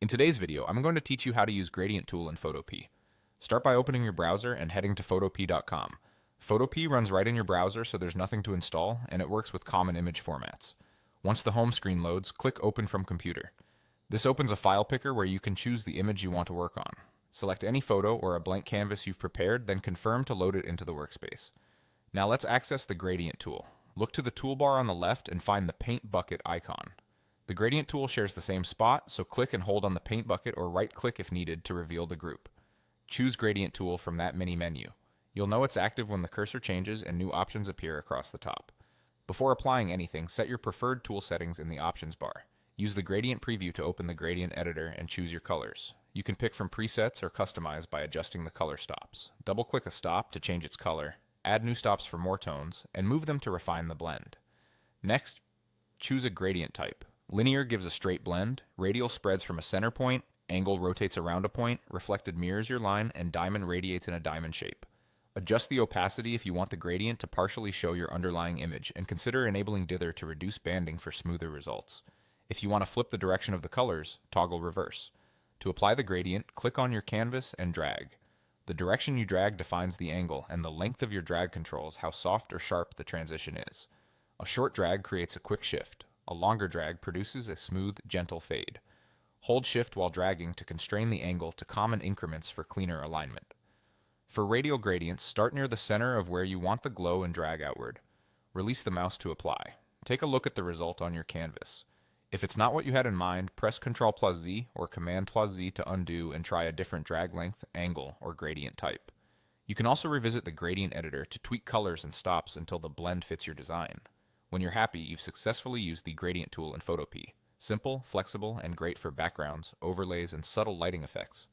In today's video, I'm going to teach you how to use Gradient Tool in Photopea. Start by opening your browser and heading to photopea.com. Photopea runs right in your browser, so there's nothing to install, and it works with common image formats. Once the home screen loads, click Open from Computer. This opens a file picker where you can choose the image you want to work on. Select any photo or a blank canvas you've prepared, then confirm to load it into the workspace. Now let's access the Gradient Tool. Look to the toolbar on the left and find the Paint Bucket icon. The Gradient Tool shares the same spot, so click and hold on the paint bucket or right-click if needed to reveal the group. Choose Gradient Tool from that mini menu. You'll know it's active when the cursor changes and new options appear across the top. Before applying anything, set your preferred tool settings in the options bar. Use the Gradient Preview to open the Gradient Editor and choose your colors. You can pick from presets or customize by adjusting the color stops. Double-click a stop to change its color, add new stops for more tones, and move them to refine the blend. Next, choose a gradient type. Linear gives a straight blend, radial spreads from a center point, angle rotates around a point, reflected mirrors your line, and diamond radiates in a diamond shape. Adjust the opacity if you want the gradient to partially show your underlying image, and consider enabling dither to reduce banding for smoother results. If you want to flip the direction of the colors, toggle reverse. To apply the gradient, click on your canvas and drag. The direction you drag defines the angle, and the length of your drag controls how soft or sharp the transition is. A short drag creates a quick shift. A longer drag produces a smooth, gentle fade. Hold shift while dragging to constrain the angle to common increments for cleaner alignment. For radial gradients, start near the center of where you want the glow and drag outward. Release the mouse to apply. Take a look at the result on your canvas. If it's not what you had in mind, press Ctrl+Z or Command+Z to undo and try a different drag length, angle, or gradient type. You can also revisit the gradient editor to tweak colors and stops until the blend fits your design. When you're happy, you've successfully used the Gradient Tool in Photopea. Simple, flexible, and great for backgrounds, overlays, and subtle lighting effects.